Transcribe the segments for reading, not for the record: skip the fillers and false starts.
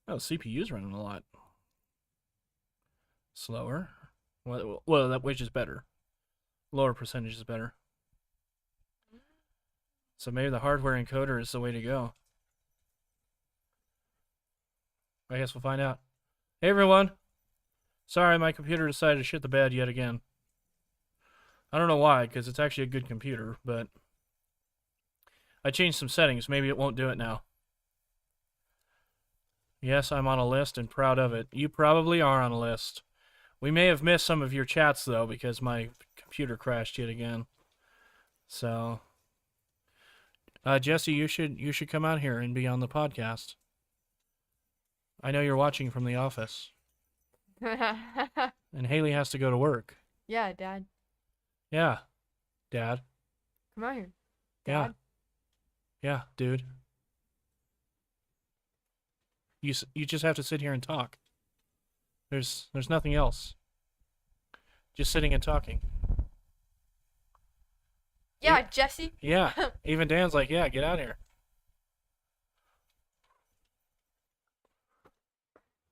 Oh, CPU's running a lot slower. Well, that which is better. Lower percentage is better. So maybe the hardware encoder is the way to go. I guess we'll find out. Hey everyone. Sorry, my computer decided to shit the bed yet again. I don't know why, because it's actually a good computer, but I changed some settings. Maybe it won't do it now. Yes, I'm on a list and proud of it. You probably are on a list. We may have missed some of your chats, though, because my computer crashed yet again. So, Jesse, you should come out here and be on the podcast. I know you're watching from the office. And Haley has to go to work. Yeah, Dad. Yeah, Dad. Come out here. Dad. Yeah, dude. You just have to sit here and talk. There's nothing else. Just sitting and talking. Yeah, Jesse. Yeah. Even Dan's like, yeah, get out here.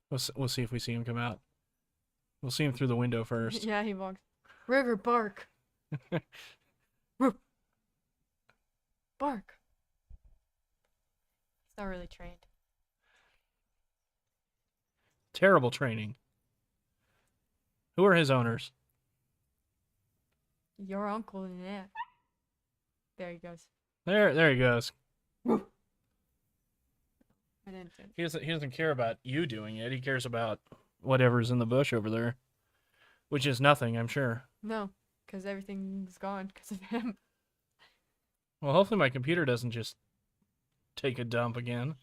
We'll see if we see him come out. We'll see him through the window first. Yeah, he walks. River, bark. Bark. He's not really trained. Terrible training. Who are his owners? Your uncle and aunt. There he goes. There he goes. I didn't think. He doesn't care about you doing it. He cares about whatever's in the bush over there, which is nothing, I'm sure. No, because everything's gone because of him. Well, hopefully my computer doesn't just take a dump again,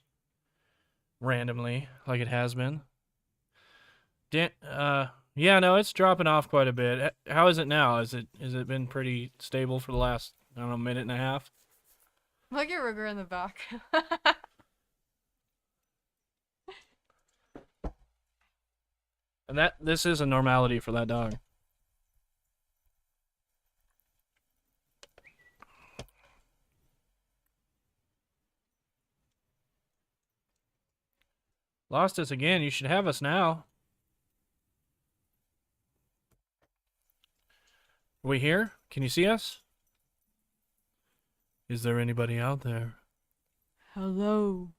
randomly, like it has been. Yeah, no, it's dropping off quite a bit. How is it now? Has it been pretty stable for the last, I don't know, minute and a half? Look at Rigger in the back. And this is a normality for that dog. Lost us again. You should have us now. Are we here? Can you see us? Is there anybody out there? Hello.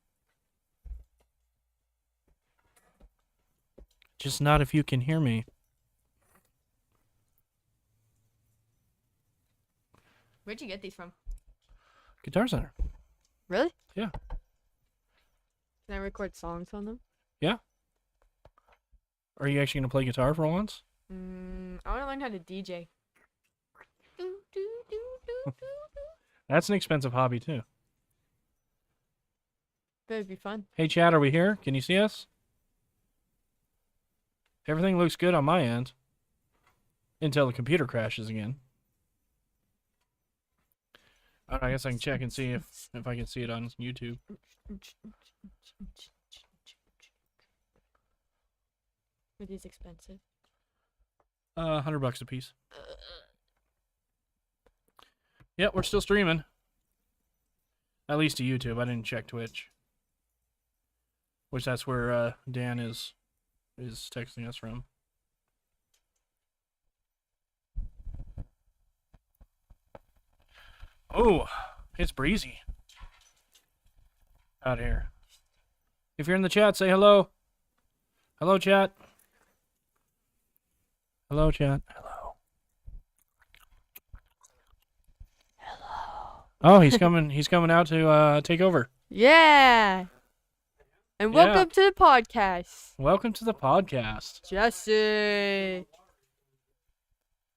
Just not if you can hear me. Where'd you get these from? Guitar Center. Really? Yeah. Can I record songs on them? Yeah. Are you actually going to play guitar for once? I want to learn how to DJ. That's an expensive hobby, too. That would be fun. Hey, Chad, are we here? Can you see us? Everything looks good on my end. Until the computer crashes again. I guess I can check and see if I can see it on YouTube. Are these expensive? $100 a piece. Yep, we're still streaming. At least to YouTube. I didn't check Twitch. Which that's where Dan is texting us from. Oh, it's breezy out here. If you're in the chat, say hello. Hello, chat. Hello, chat. Hello. Hello. Oh, he's coming. He's coming out to take over. Yeah. And welcome to the podcast. Welcome to the podcast. Jesse.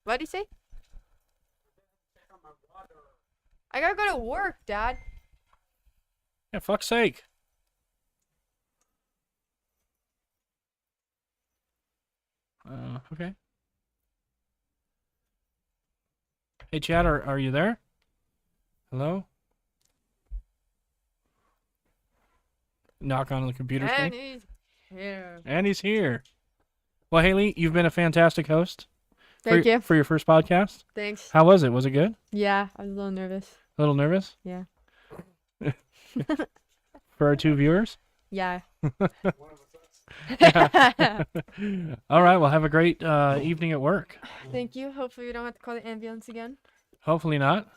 What'd he say? I gotta go to work, Dad. Yeah, fuck's sake. Okay. Hey, Chad, are you there? Hello? Knock on the computer And screen. he's here. And he's here. Well, Haley, you've been a fantastic host. Thank you. For your first podcast. Thanks. How was it? Was it good? Yeah, I was a little nervous. A little nervous? Yeah. For our two viewers? Yeah. Yeah. All right. Well, have a great evening at work. Thank you. Hopefully we don't have to call the ambulance again. Hopefully not.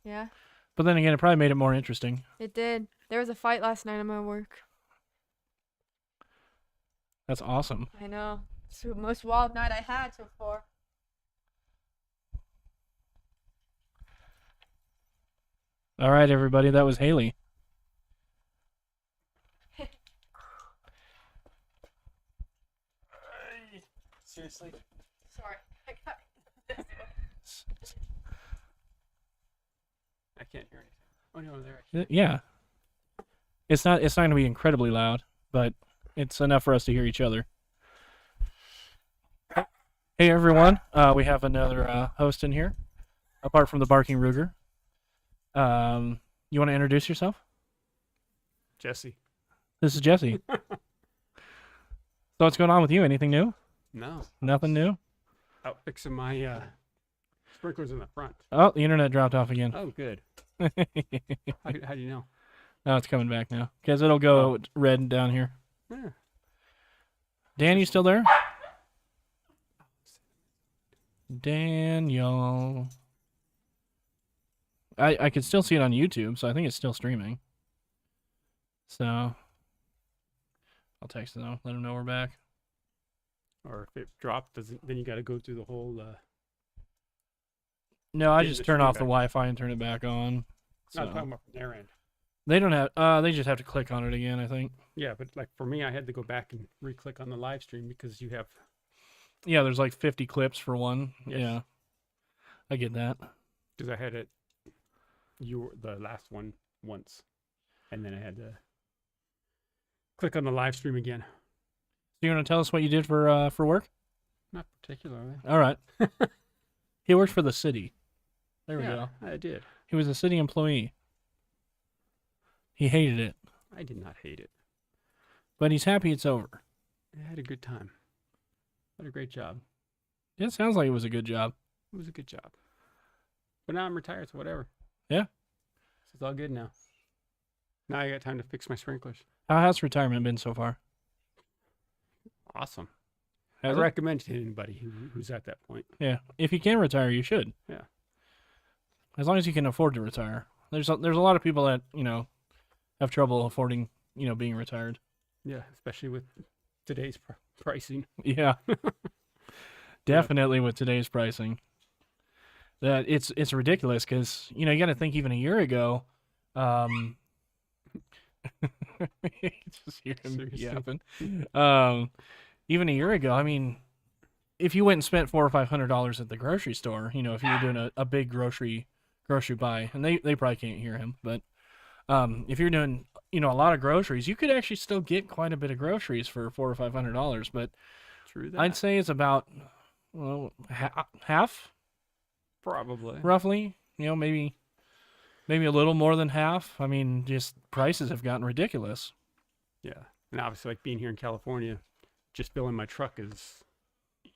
Yeah, But then again, it probably made it more interesting. it did. There was a fight last night at my work. That's awesome. I know. It's the most wild night I had so far. All right, everybody. That was Haley. Seriously? Sorry. I can't hear anything. Oh no, there. Yeah. It's not going to be incredibly loud, but it's enough for us to hear each other. Hey everyone, we have another host in here, apart from the Barking Ruger. You want to introduce yourself? Jesse. This is Jesse. So what's going on with you? Anything new? No. Nothing new? Out fixing my sprinklers in the front. Oh, the internet dropped off again. Oh, good. Oh, How do you know? it's coming back now. Because it'll go red down here. Yeah. Dan, you still there? Daniel. I can still see it on YouTube, so I think it's still streaming. So I'll text them, let them know we're back. Or if it dropped, then you got to go through the whole. No, I Getting just the turn stream off the back. Wi-Fi and turn it back on. Not So talking about from their end. they don't have. They just have to click on it again, I think. Yeah, but like for me, I had to go back and re-click on the live stream because you have. Yeah, there's like 50 clips for one. Yes. Yeah, I get that. Because I had it. You were the last one once, and then I had to click on the live stream again. So you want to tell us what you did for work? Not particularly. All right. He works for the city. There we Yeah, go. I did. He was a city employee. He hated it, I did not hate it. but he's happy it's over. I had a good time. Had a great job. It sounds like it was a good job. It was a good job. But now I'm retired, so whatever. Yeah. So it's all good now. Now I got time to fix my sprinklers. How has retirement been so far? Awesome. Has I it? recommend to anybody who's at that point. Yeah. If you can retire, you should. Yeah. As long as you can afford to retire. There's a lot of people that, have trouble affording, being retired. Yeah, especially with today's pricing. Yeah. Definitely with today's pricing. That it's ridiculous because, you got to think even a year ago, just hear him Seriously. yapping. Even a year ago, I mean, if you went and spent $400 or $500 at the grocery store, if you were doing a big grocery buy, and they probably can't hear him, but if you're doing a lot of groceries, you could actually still get quite a bit of groceries for $400 or $500. But True that. I'd say it's about half, Probably. roughly. Maybe a little more than half. I mean, just prices have gotten ridiculous. Yeah. And obviously, like being here in California, just filling my truck is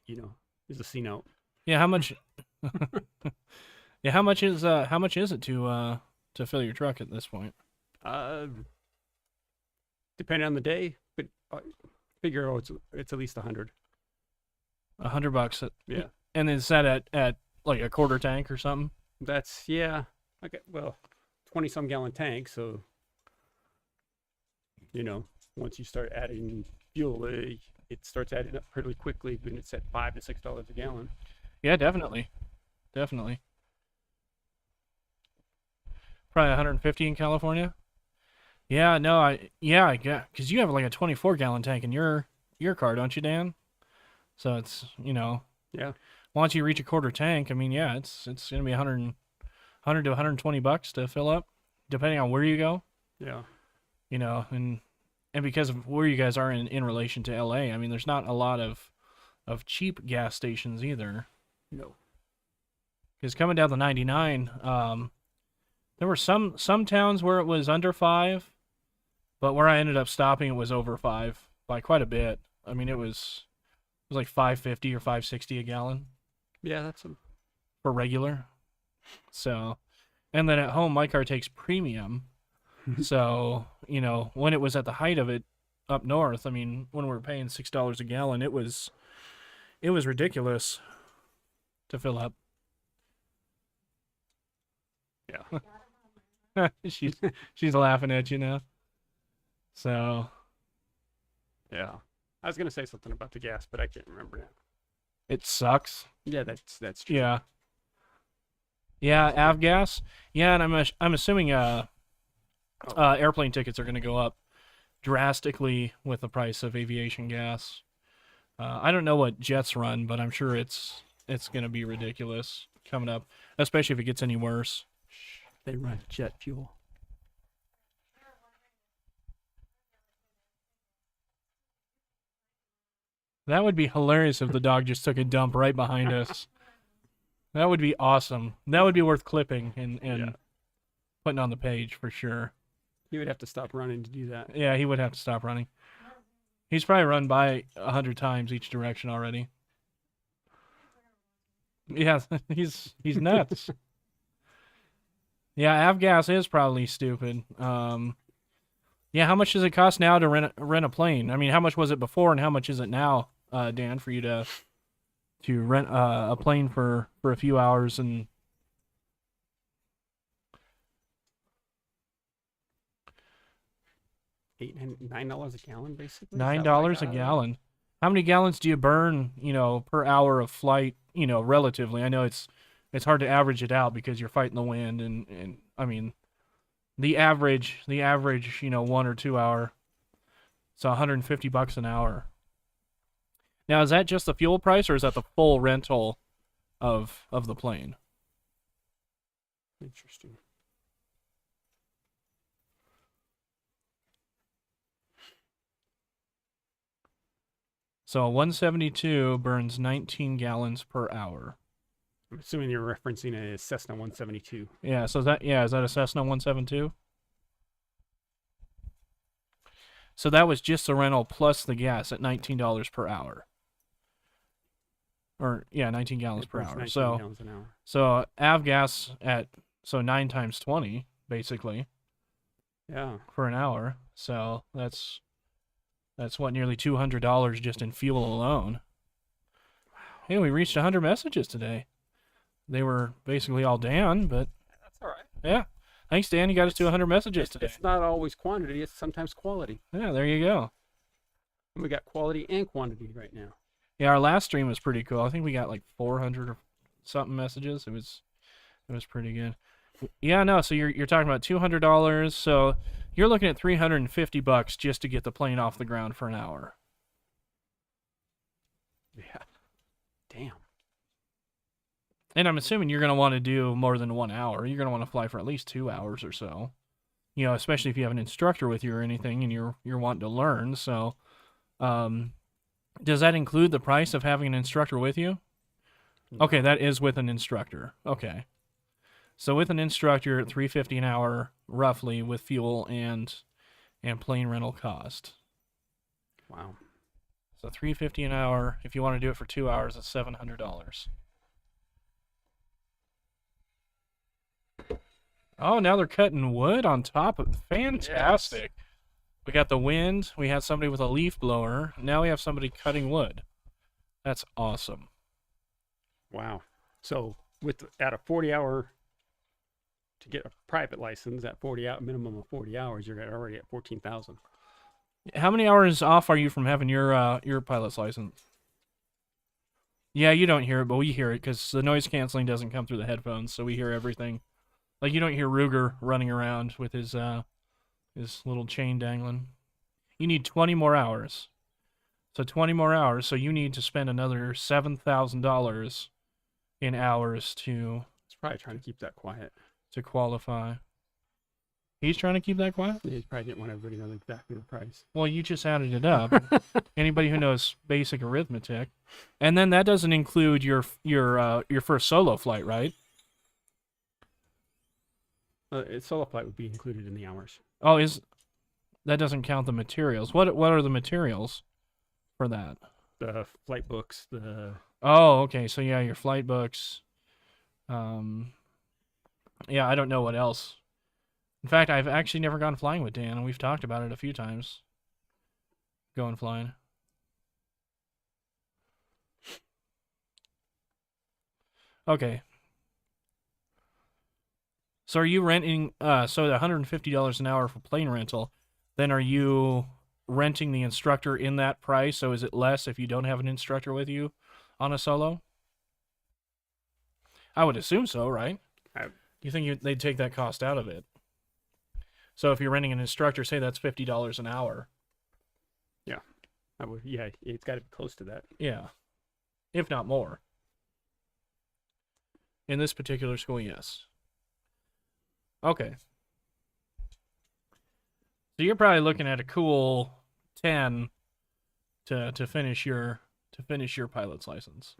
a C note. Yeah, how much? Yeah, how much is it to fill your truck at this point? Depending on the day, but figure it's at least 100. $100. Yeah. And is that at like a quarter tank or something? That's okay. Well, 20-some gallon tank. So, once you start adding fuel, it starts adding up pretty quickly when it's at $5 to $6 a gallon. Yeah, definitely. Probably 150 in California. Yeah, no, I get, because you have like a 24-gallon tank in your car, don't you, Dan? So it's Yeah. once you reach a quarter tank, I mean, yeah, it's gonna be 100 to $120 to fill up, depending on where you go. Yeah. And because of where you guys are in relation to LA, I mean, there's not a lot of cheap gas stations either. No. Because coming down the 99, there were some towns where it was under 5, but where I ended up stopping, it was over 5 by quite a bit. I mean, it was like $5.50 or $5.60 a gallon Yeah, that's for regular. So, and then at home, my car takes premium. So, when it was at the height of it, up north. I mean, when we were paying $6 a gallon, it was ridiculous to fill up. Yeah. she's laughing at you now. So Yeah. I was gonna say something about the gas, but I can't remember now. it sucks. Yeah, that's true. Yeah. Yeah, avgas. Yeah, and I'm assuming airplane tickets are going to go up drastically with the price of aviation gas. I don't know what jets run, but I'm sure it's going to be ridiculous coming up, especially if it gets any worse. They run jet fuel. That would be hilarious if the dog just took a dump right behind us. That would be awesome. That would be worth clipping and Yeah. putting on the page for sure. You would have to stop running to do that. Yeah, he would have to stop running. He's probably run by 100 times each direction already. Yeah, he's nuts. Yeah, avgas is probably stupid. Yeah, how much does it cost now to rent a plane? I mean, how much was it before, and how much is it now, Dan, for you to rent a plane for a few hours and $9 a gallon, basically. $9 a gallon? How many gallons do you burn, per hour of flight, relatively? I know it's hard to average it out because you're fighting the wind and I mean, the average, 1 or 2 hour, it's $150 an hour. Now, is that just the fuel price or is that the full rental of the plane? Interesting. So a 172 burns 19 gallons per hour. I'm assuming you're referencing a Cessna 172. Yeah, so is that a Cessna 172? So that was just the rental plus the gas at $19 per hour. Or 19 gallons per hour. 19 So gallons an hour. so avgas at 9 times 20 basically Yeah. for an hour. So that's what, nearly $200 just in fuel alone. Hey, we reached 100 messages today. They were basically all Dan, but That's all right. yeah. Thanks, Dan. You got us to 100 messages today. It's not always quantity, it's sometimes quality. Yeah, there you go. And we got quality and quantity right now. Yeah, our last stream was pretty cool. I think we got like 400 or something messages. It was pretty good. Yeah, no. So you're talking about $200. So you're looking at $350 just to get the plane off the ground for an hour. Yeah. Damn. And I'm assuming you're going to want to do more than 1 hour. You're going to want to fly for at least 2 hours or so. Especially if you have an instructor with you or anything and you're wanting to learn. So, does that include the price of having an instructor with you? Okay, that is with an instructor. Okay. So with an instructor at $350 an hour, roughly, with fuel and plane rental cost. Wow. So $350 an hour. If you want to do it for 2 hours, it's $700. Oh, now they're cutting wood on top of. Fantastic. Yes. We got the wind. We had somebody with a leaf blower. Now we have somebody cutting wood. That's awesome. Wow. So at a 40-hour, to get a private license at 40 out minimum of 40 hours, you're already at 14,000. How many hours off are you from having your pilot's license? Yeah, you don't hear it, but we hear it because the noise canceling doesn't come through the headphones, so we hear everything. Like you don't hear Ruger running around with his little chain dangling. You need 20 more hours. So 20 more hours, so you need to spend another $7,000 in hours to... He's probably trying to keep that quiet. To qualify. He's trying to keep that quiet? Yeah, he probably didn't want everybody to know exactly the price. Well, you just added it up. Anybody who knows basic arithmetic. And then that doesn't include your first solo flight, right? Solo flight would be included in the hours. Oh, that doesn't count the materials. What are the materials for that? The flight books, Oh, okay. So yeah, your flight books. Yeah, I don't know what else. In fact, I've actually never gone flying with Dan, and we've talked about it a few times. going flying? Okay. So are you renting? So the $150 an hour for plane rental. Then are you renting the instructor in that price? So is it less if you don't have an instructor with you on a solo? I would assume so, right? You think they'd take that cost out of it? So if you're renting an instructor, say that's $50 an hour. I would. Yeah, it's got to be close to that. Yeah, if not more. In this particular school, yes. Okay. So you're probably looking at a cool 10 to finish your pilot's license.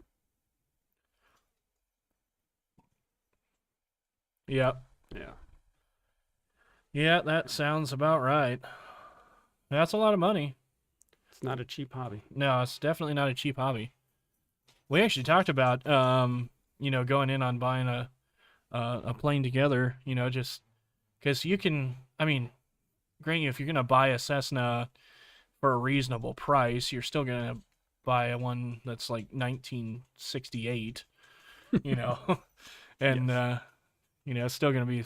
Yep. Yeah. Yeah, that sounds about right. That's a lot of money. It's not a cheap hobby. No, it's definitely not a cheap hobby. We actually talked about going in on buying a plane together, just because you can. I mean, granted, if you're gonna buy a Cessna for a reasonable price, you're still gonna buy one that's like 1968, and Yes. it's still gonna be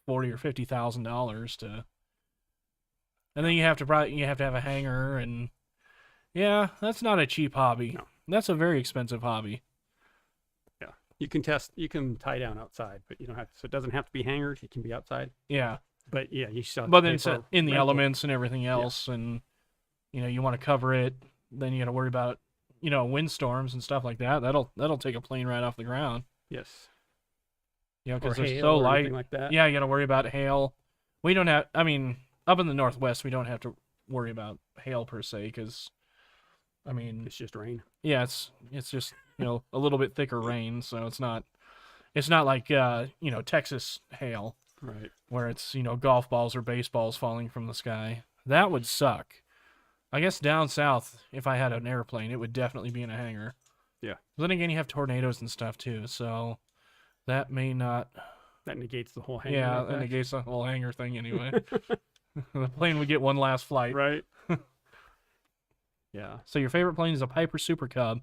$40,000 or $50,000 to. And then you have to have a hangar, and yeah, that's not a cheap hobby. No. That's a very expensive hobby. Yeah. You can tie down outside, but you don't have to. So it doesn't have to be hangered. It can be outside. Yeah, But yeah, you still have but to then pay it's for in the rental. elements and everything else, and you want to cover it. Then you got to worry about windstorms and stuff like that. That'll take a plane right off the ground. Yes. Because Or they're hail so or light. anything like that. Yeah, you got to worry about hail. We don't have. I mean, up in the Northwest, we don't have to worry about hail per se, because It's just rain. yeah, it's just a little bit thicker rain, so it's not like Texas hail Right. where it's golf balls or baseballs falling from the sky. That would suck. I guess down south, if I had an airplane, it would definitely be in a hangar. Yeah. But then again, you have tornadoes and stuff too, so that may not. That negates the whole hangar. Yeah, effect. that negates the whole hangar thing anyway. The plane would get one last flight. Right. Yeah. So your favorite plane is a Piper Super Cub,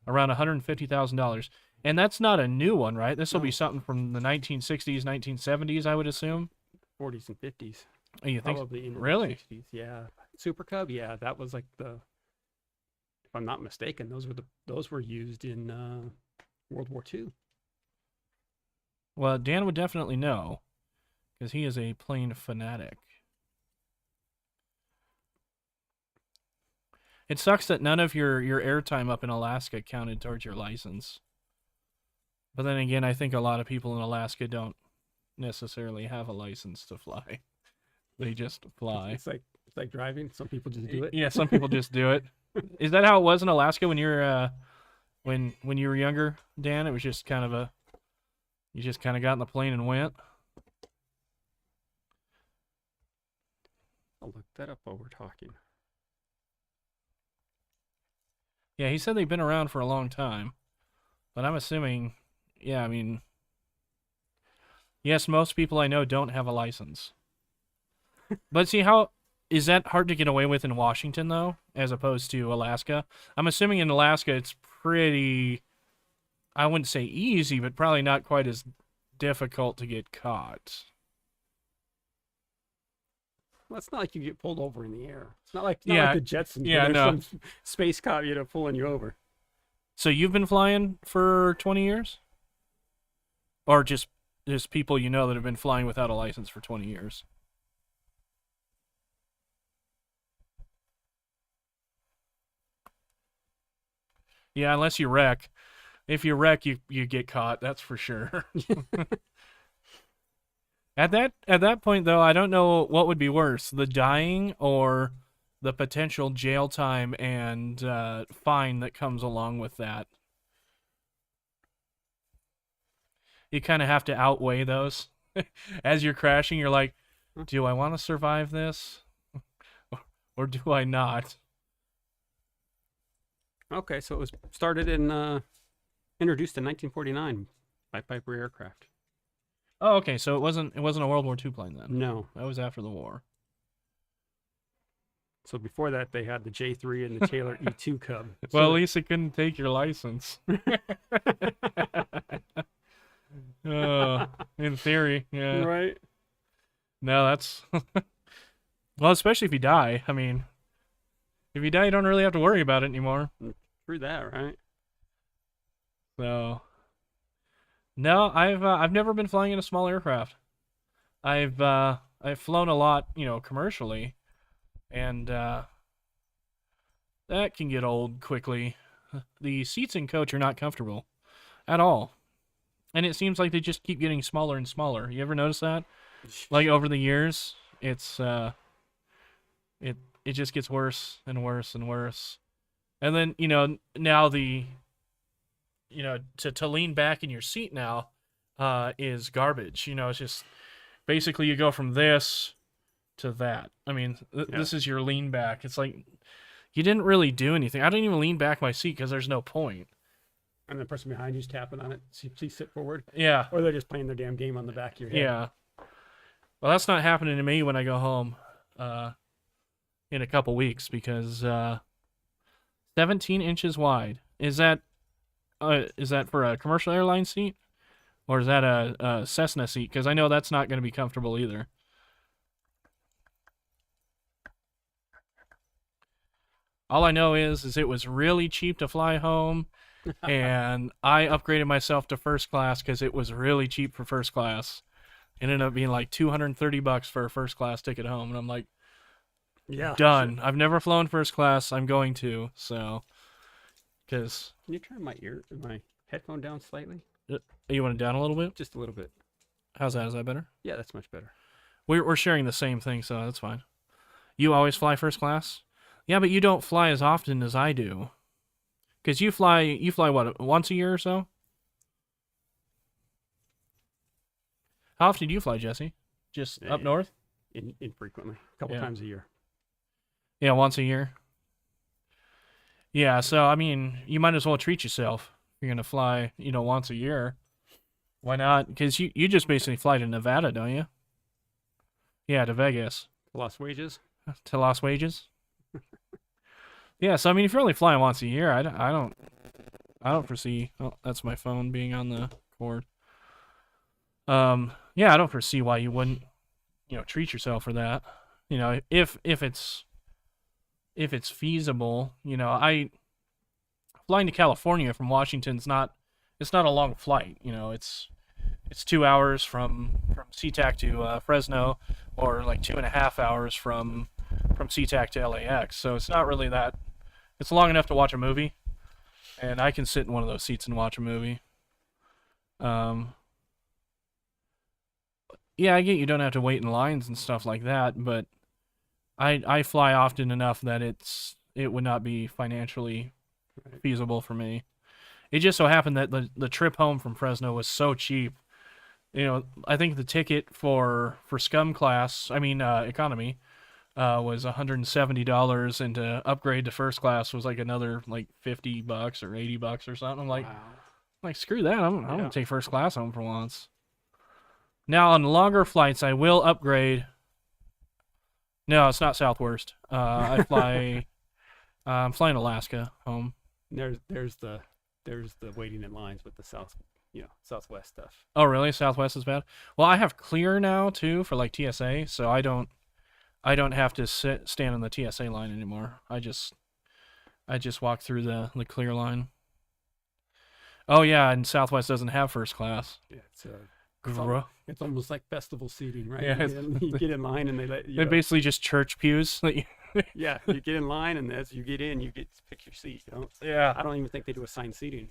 around $150,000, and that's not a new one, right? This will be No. something from the 1960s, 1970s, I would assume. 40s and 50s. Oh, you think? Probably in the Really? 60s. Yeah. Super Cub. Yeah, that was like if I'm not mistaken, those were used in World War II. Well, Dan would definitely know, because he is a plane fanatic. It sucks that none of your airtime up in Alaska counted towards your license. But then again, I think a lot of people in Alaska don't necessarily have a license to fly. They just fly. It's like driving. Some people just do it. Yeah, some people just do it. Is that how it was in Alaska when you were when you were younger, Dan? It was just kind of you just kind of got in the plane and went. I'll look that up while we're talking. Yeah, he said they've been around for a long time, but I'm assuming, yeah, I mean, yes, most people I know don't have a license. But see, how is that hard to get away with in Washington though, as opposed to Alaska? I'm assuming in Alaska it's pretty, I wouldn't say easy, but probably not quite as difficult to get caught. Well, it's not like you get pulled over in the air. It's not like Yeah, the Jetsons. yeah, where no. there's some space cop, pulling you over. So you've been flying for 20 years? Or just people you know that have been flying without a license for 20 years? Yeah, unless you wreck. If you wreck, you get caught, that's for sure. At that point though, I don't know what would be worse, the dying or the potential jail time and fine that comes along with that. You kind of have to outweigh those. As you're crashing, you're like, do I want to survive this? Or do I not? Okay, so it was started introduced in 1949 by Piper Aircraft. Oh, okay, so it wasn't a World War II plane then. No. That was after the war. So before that, they had the J3 and the Taylor E2 Cub. Well, So at least it couldn't take your license. In theory, yeah. right? No, that's well, especially if you die. I mean, if you die, you don't really have to worry about it anymore. True that, right? So, no, I've never been flying in a small aircraft. I've flown a lot, commercially, and that can get old quickly. The seats in coach are not comfortable at all, and it seems like they just keep getting smaller and smaller. You ever notice that? Like over the years, it's it just gets worse and worse and worse. And then, now to lean back in your seat now is garbage. It's just basically you go from this to that. I mean, this is your lean back. It's like you didn't really do anything. I don't even lean back my seat because there's no point. And the person behind you's tapping on it. Please sit forward. Yeah. Or they're just playing their damn game on the back of your head. Yeah. Well, that's not happening to me when I go home in a couple weeks because 17 inches wide. Is that for a commercial airline seat? Or is that a Cessna seat? Because I know that's not going to be comfortable either. All I know is it was really cheap to fly home, and I upgraded myself to first class because it was really cheap for first class. It ended up being like $230 for a first class ticket home, and I'm like, yeah, done. Sure. I've never flown first class. I'm going to, so because Can you turn my headphone down slightly? you want it down a little bit. Just a little bit. How's that? Is that better? Yeah, that's much better. We're sharing the same thing, so that's fine. You always fly first class? Yeah, but you don't fly as often as I do. Because you fly what, once a year or so? How often do you fly, Jesse? Just up north? Infrequently. A couple times a year. Yeah, once a year. Yeah, so, I mean, you might as well treat yourself. You're going to fly, once a year. Why not? Because you just basically fly to Nevada, don't you? Yeah, to Vegas. Lost wages? To Las Vegas. Yeah, so I mean, if you're only flying once a year, I don't foresee. Oh, that's my phone being on the cord. Yeah, I don't foresee why you wouldn't, treat yourself for that. If it's feasible. Flying to California from Washington's it's not a long flight. It's 2 hours from SeaTac to Fresno, or like 2.5 hours from SeaTac to LAX. So it's not really that. It's long enough to watch a movie, and I can sit in one of those seats and watch a movie. Yeah, I get you don't have to wait in lines and stuff like that, but I fly often enough that it would not be financially feasible for me. It just so happened that the trip home from Fresno was so cheap. I think the ticket for scum class, economy, was $170, and to upgrade to first class was like another like $50 or $80 or something. I'm like, wow. Screw that. I'm gonna take first class home for once. Now on longer flights, I will upgrade. No, it's not Southwest. I'm flying Alaska home. There's the waiting in lines with the Southwest stuff. Oh, really? Southwest is bad? Well, I have Clear now too for like TSA, so I don't have to stand on the TSA line anymore. I just walk through the Clear line. Oh yeah, and Southwest doesn't have first class. Yeah, It's almost like festival seating, right? Yeah, you get in line and they let you. They're basically just church pews. Yeah, you get in line, and as you get in, you get to pick your seat. Yeah. I don't even think they do assigned seating.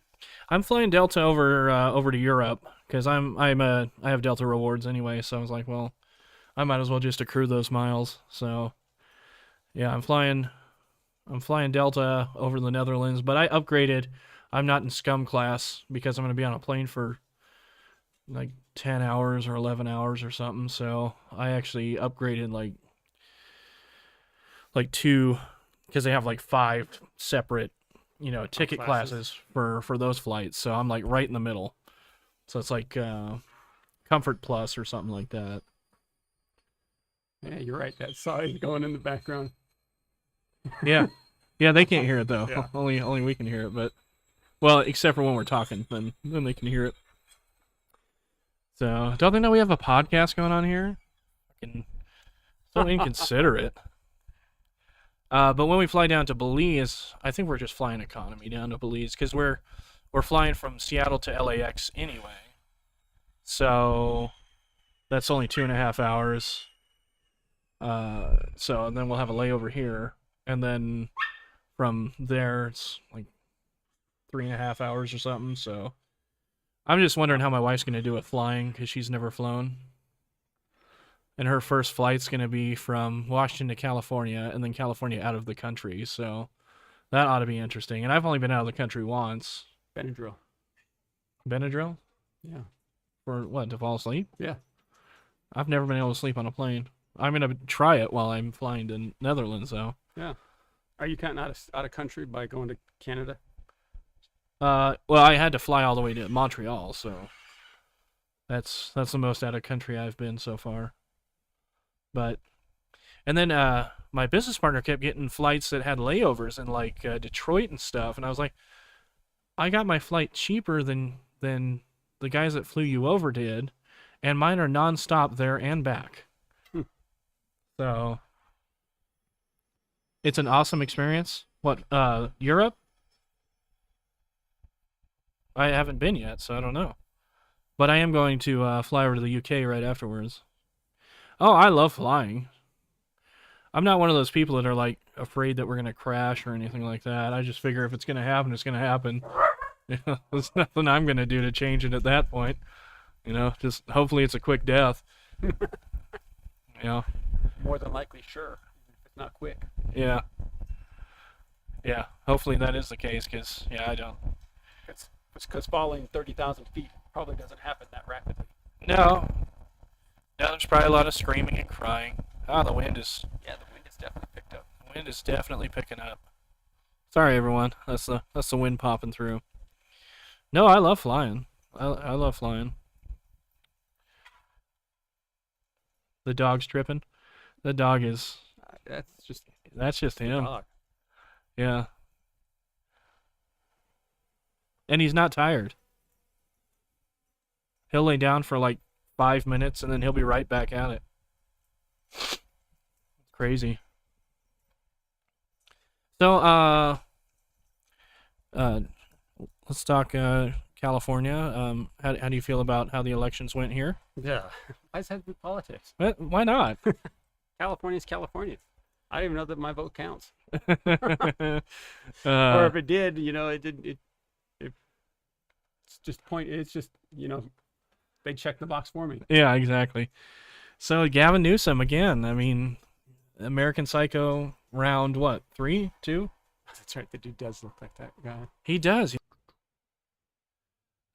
I'm flying Delta over to Europe because I have Delta rewards anyway. So I was like, well, I might as well just accrue those miles. So yeah, I'm flying Delta over the Netherlands, but I upgraded. I'm not in scum class because I'm going to be on a plane for like 10 hours or 11 hours or something. So I actually upgraded like two, because they have like 5 separate, ticket classes for those flights. So I'm like right in the middle. So it's like Comfort Plus or something like that. Yeah, you're right. That sign going in the background. Yeah. Yeah, they can't hear it though. Yeah. Only we can hear it, but well, except for when we're talking, then they can hear it. So, don't they know we have a podcast going on here? Fucking so inconsiderate. But when we fly down to Belize, I think we're just flying economy down to Belize because we're flying from Seattle to LAX anyway. So that's only 2.5 hours. So then we'll have a layover here, and then from there it's like 3.5 hours or something. So I'm just wondering how my wife's gonna do with flying because she's never flown. And her first flight's going to be from Washington to California and then California out of the country. So that ought to be interesting. And I've only been out of the country once. Benadryl. Benadryl? Yeah. For what, to fall asleep? Yeah. I've never been able to sleep on a plane. I'm going to try it while I'm flying to Netherlands, though. Yeah. Are you counting out of country by going to Canada? Well, I had to fly all the way to Montreal, so that's the most out of country I've been so far. But, and then my business partner kept getting flights that had layovers in like Detroit and stuff, and I was like, I got my flight cheaper than the guys that flew you over did, and mine are nonstop there and back. So it's an awesome experience. What, Europe? I haven't been yet, so I don't know. But I am going to fly over to the UK right afterwards. Oh, I love flying. I'm not one of those people that are like afraid that we're gonna crash or anything like that. I just figure if it's gonna happen, it's gonna happen. There's nothing I'm gonna do to change it at that point. Just hopefully it's a quick death. More than likely, sure. If it's not quick. Yeah. Yeah. Hopefully that is the case, because I don't. It's because falling 30,000 feet probably doesn't happen that rapidly. No. No, there's probably a lot of screaming and crying. The wind is. Yeah, the wind has definitely picked up. The wind is definitely picking up. Sorry, everyone. That's the wind popping through. No, I love flying. I love flying. The dog's tripping. The dog is. That's just him. Dog. Yeah. And he's not tired. He'll lay down for like 5 minutes and then he'll be right back at it. Crazy. So, let's talk California. How do you feel about how the elections went here? Yeah. I just had to do politics. Why not? California's California. I don't even know that my vote counts. Or Or if it did, it didn't. It's just they checked the box for me. Yeah, exactly. So Gavin Newsom again. I mean, American Psycho round what? 3, 2? That's right. The dude does look like that guy. He does.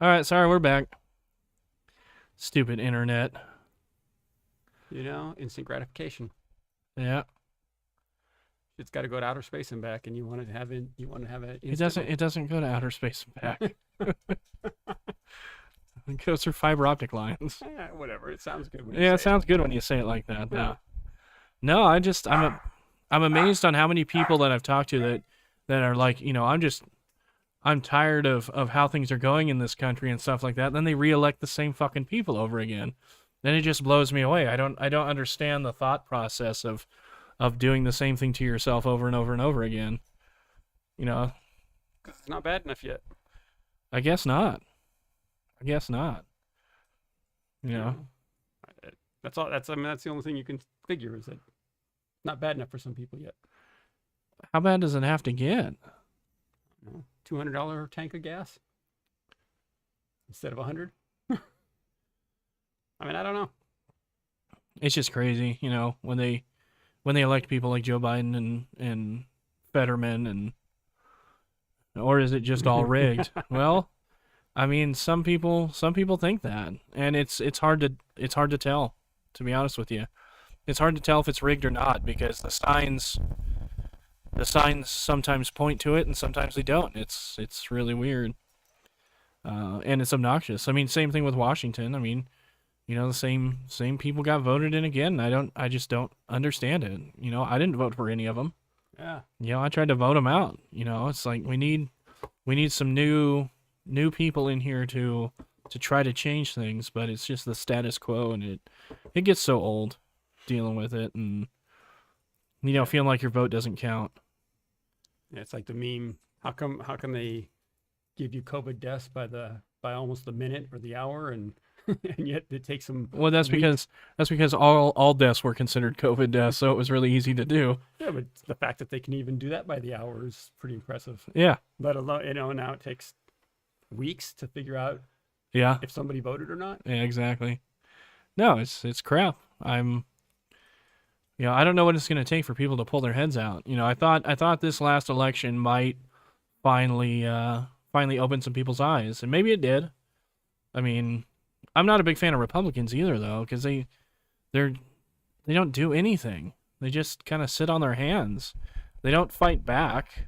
All right, sorry, we're back. Stupid internet. Instant gratification. Yeah. It's got to go to outer space and back, and you want to have it. It doesn't go to outer space and back. It goes through fiber optic lines. Yeah, whatever. It sounds good. It sounds good when you say it like that. Yeah. No, I'm amazed on how many people that I've talked to that are like, I'm tired of how things are going in this country and stuff like that. And then they reelect the same fucking people over again. Then it just blows me away. I don't understand the thought process of doing the same thing to yourself over and over and over again. Because it's not bad enough yet. I guess not. That's all. That's the only thing you can figure is that not bad enough for some people yet. How bad does it have to get? $200 tank of gas instead of $100. I mean, I don't know. It's just crazy, when they elect people like Joe Biden and Fetterman or is it just all rigged? Well, I mean, some people think that, and it's hard to tell, to be honest with you. It's hard to tell if it's rigged or not because the signs sometimes point to it and sometimes they don't. It's really weird. And it's obnoxious. I mean, same thing with Washington. I mean, the same people got voted in again. I just don't understand it. I didn't vote for any of them. Yeah. I tried to vote him out. It's like we need some new people in here to try to change things, but it's just the status quo, and it gets so old dealing with it, and feeling like your vote doesn't count. Yeah, it's like the meme. How come they give you COVID deaths by almost the minute or the hour, and and yet it takes them. Well, that's weeks. because all deaths were considered COVID deaths, so it was really easy to do. Yeah, but the fact that they can even do that by the hour is pretty impressive. Yeah. Let alone, now it takes weeks to figure out Yeah. if somebody voted or not. Yeah, exactly. No, it's crap. I don't know what it's going to take for people to pull their heads out. I thought this last election might finally open some people's eyes, and maybe it did. I mean, I'm not a big fan of Republicans either, though, because they don't do anything. They just kind of sit on their hands. They don't fight back.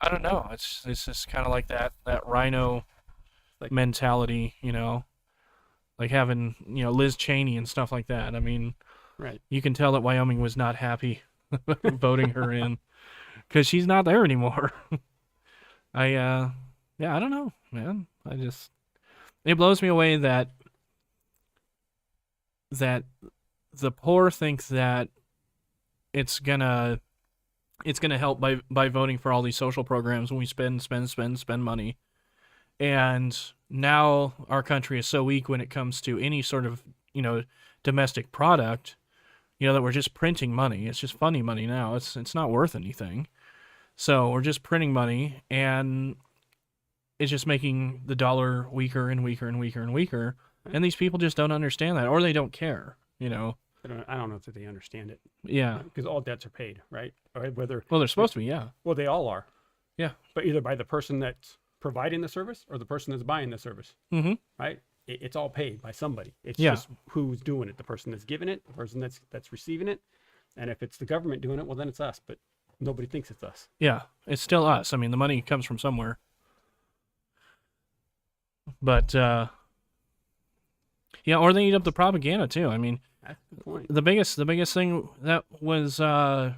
I don't know. It's just kind of like that rhino mentality, like having Liz Cheney and stuff like that. I mean, right? You can tell that Wyoming was not happy voting her in because she's not there anymore. I don't know, man. It blows me away that the poor think that it's gonna help by voting for all these social programs when we spend money. And now our country is so weak when it comes to any sort of, domestic product, that we're just printing money. It's just funny money now. It's not worth anything. So we're just printing money, and it's just making the dollar weaker and weaker and weaker and weaker. And these people just don't understand that, or they don't care, I don't know if they understand it. Yeah. Because all debts are paid, right? Or Well, they're supposed to be, yeah. Well, they all are. Yeah. But either by the person that's providing the service or the person that's buying the service. Mm-hmm. Right? It's all paid by somebody. It's Yeah. just who's doing it. The person that's giving it, the person that's receiving it. And if it's the government doing it, well, then it's us. But nobody thinks it's us. Yeah. It's still us. I mean, the money comes from somewhere. But, yeah, or they eat up the propaganda, too. I mean, That's a good point. the biggest thing that was the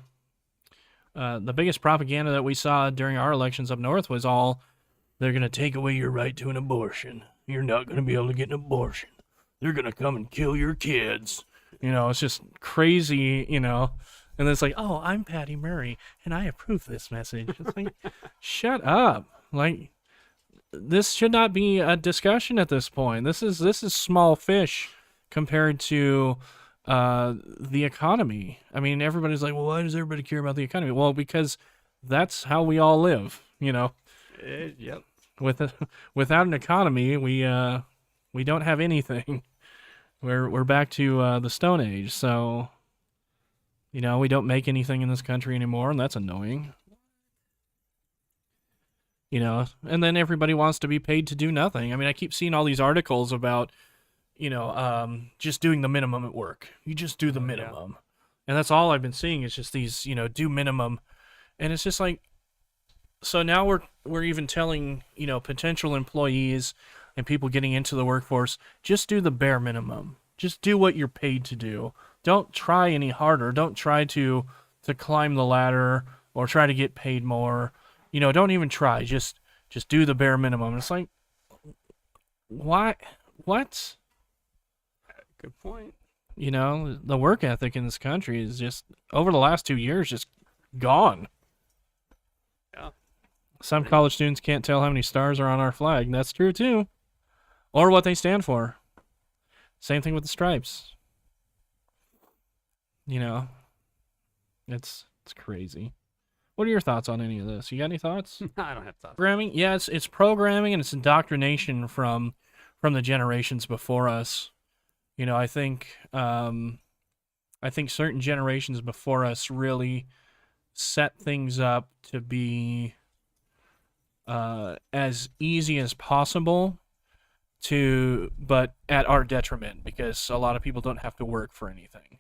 biggest propaganda that we saw during our elections up north was all, they're going to take away your right to an abortion. You're not going to be able to get an abortion. They're going to come and kill your kids. It's just crazy, and it's like, oh, I'm Patty Murray and I approve this message. It's like, shut up. Like, this should not be a discussion at this point. This is small fish compared to the economy. I mean, everybody's like, well, why does everybody care about the economy? Well, because that's how we all live, Yep. Without an economy, we don't have anything. We're back to the Stone Age. So, we don't make anything in this country anymore, and that's annoying. And then everybody wants to be paid to do nothing. I mean, I keep seeing all these articles about, just doing the minimum at work. You just do the minimum. Yeah. And that's all I've been seeing is just these, do minimum. And it's just like, so now we're even telling, potential employees and people getting into the workforce, just do the bare minimum. Just do what you're paid to do. Don't try any harder. Don't try to climb the ladder or try to get paid more. Don't even try. Just do the bare minimum. It's like, why? What? Good point. The work ethic in this country is just, over the last 2 years, just gone. Yeah. Some college students can't tell how many stars are on our flag, and that's true too. Or what they stand for. Same thing with the stripes. It's crazy. What are your thoughts on any of this? You got any thoughts? I don't have thoughts. Programming? Yeah, it's programming and it's indoctrination from the generations before us. I think certain generations before us really set things up to be as easy as possible but at our detriment, because a lot of people don't have to work for anything.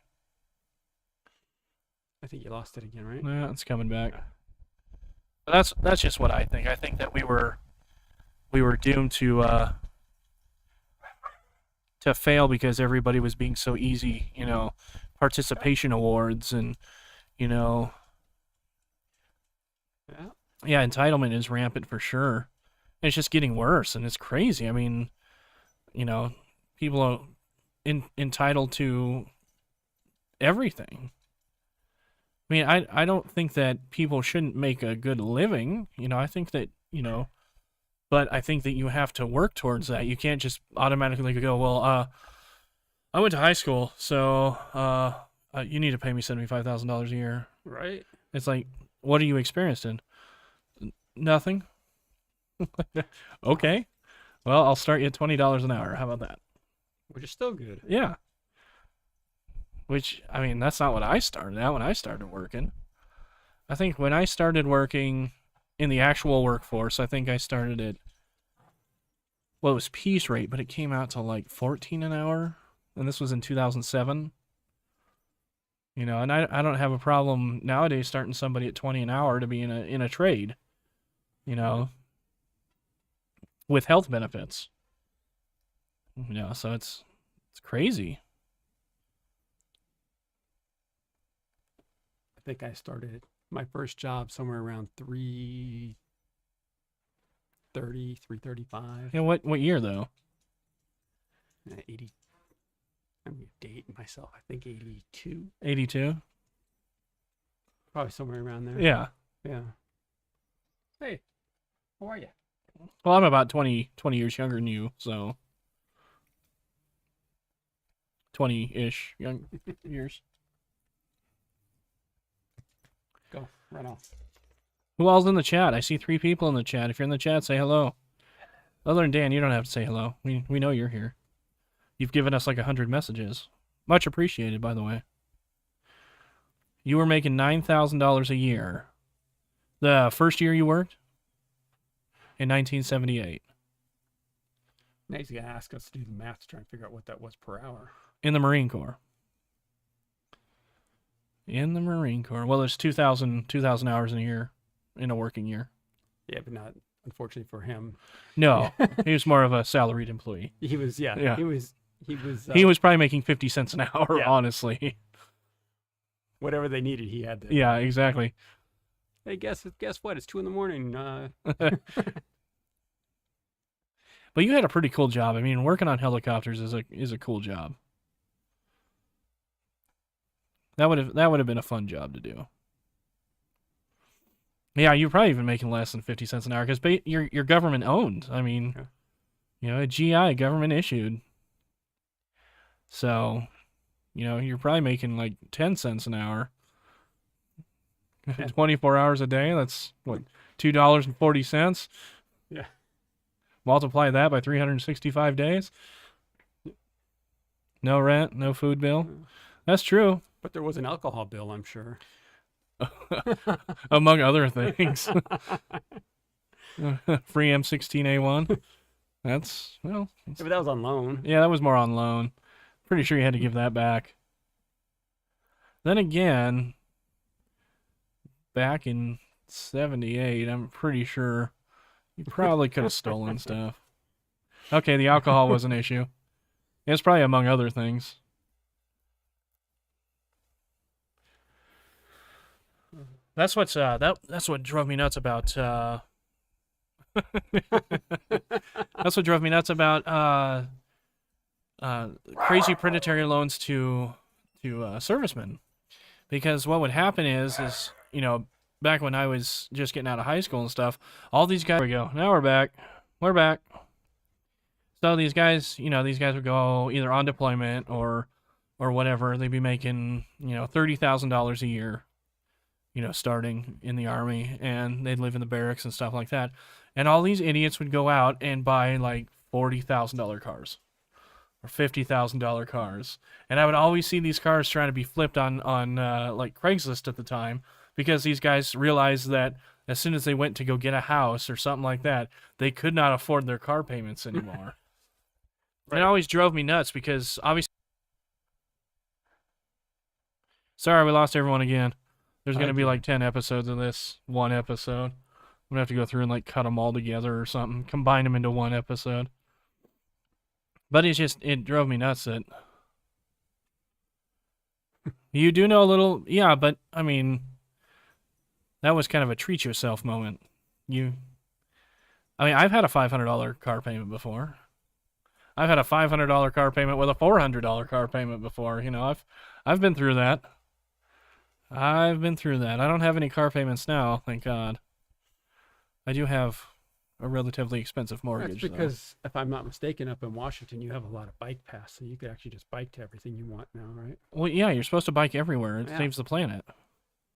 I think you lost it again, right? Yeah, it's coming back. But that's just what I think. I think that we were doomed to fail because everybody was being so easy, participation awards and, you know, yeah, entitlement is rampant for sure. And it's just getting worse, and it's crazy. I mean, you know, people are entitled to everything. I mean, I don't think that people shouldn't make a good living. You know, I think that, you know, but I think that you have to work towards that. You can't just automatically go, well, I went to high school, so you need to pay me $75,000 a year. Right. It's like, what are you experienced in? Nothing. Okay. Well, I'll start you at $20 an hour. How about that? Which is still good. Yeah. Which, I mean, that's not what I started out when I started working. I think when I started working in the actual workforce, I think I started at, well, it was piece rate, but it came out to like 14 an hour. And this was in 2007. You know, and I don't have a problem nowadays starting somebody at 20 an hour to be in a trade, you know, with health benefits. You know, so it's crazy. I think I started my first job somewhere around 3:30, 3:35. You know, what year though? 80. I'm dating myself. I think 82. 82? Probably somewhere around there. Yeah. Yeah. Hey, how are you? Well, I'm about 20 years younger than you, so 20-ish young years. Go, right off. Who all's in the chat? I see 3 people in the chat. If you're in the chat, say hello. Other than Dan, you don't have to say hello. We know you're here. You've given us like 100 messages. Much appreciated, by the way. You were making $9,000 a year. The first year you worked? In 1978. Now he's going to ask us to do the math to try and figure out what that was per hour. In the Marine Corps. In the Marine Corps. Well, there's 2,000 hours in a year, in a working year. Yeah, but not, unfortunately for him. No, he was more of a salaried employee. He was, yeah. Yeah. He was He was probably making 50 cents an hour, Yeah. honestly. whatever they needed, he had to. Yeah, exactly. Hey, guess what? It's 2 a.m. But you had a pretty cool job. I mean, working on helicopters is a cool job. That would have been a fun job to do. Yeah, you're probably even making less than 50 cents an hour because you're government owned. I mean, Yeah. you know, a GI, government issued. So, you know, you're probably making like 10 cents an hour. Yeah. 24 hours a day, that's what, $2.40? Yeah. Multiply that by 365 days. No rent, no food bill. That's true. But there was an alcohol bill, I'm sure. Among other things. Free M16A1. That's, well. Yeah, but that was on loan. Yeah, that was more on loan. Pretty sure you had to give that back. Then again, back in 78, I'm pretty sure you probably could have stolen stuff. Okay, the alcohol was an issue. It's probably among other things. That's what's that's what drove me nuts about that's what drove me nuts about crazy predatory loans to servicemen. Because what would happen is you know, back when I was just getting out of high school and stuff, all these guys, we go, now we're back. So these guys, you know, would go either on deployment or whatever. They'd be making, you know, $30,000 a year, you know, starting in the Army, and they'd live in the barracks and stuff like that. And all these idiots would go out and buy like $40,000 cars or $50,000 cars. And I would always see these cars trying to be flipped on like Craigslist at the time, because these guys realized that as soon as they went to go get a house or something like that, they could not afford their car payments anymore. Right. It always drove me nuts because obviously... Sorry, we lost everyone again. There's going to be like 10 episodes of this one episode. I'm going to have to go through and like cut them all together or something, combine them into one episode. But it drove me nuts that You do know a little, yeah, but I mean, that was kind of a treat yourself moment. I've had a $500 car payment before. I've had a $500 car payment with a $400 car payment before. I've been through that. I don't have any car payments now, thank God. I do have a relatively expensive mortgage. That's because, if I'm not mistaken, up in Washington, you have a lot of bike paths, so you could actually just bike to everything you want now, right? Well, yeah, you're supposed to bike everywhere. It Yeah. saves the planet.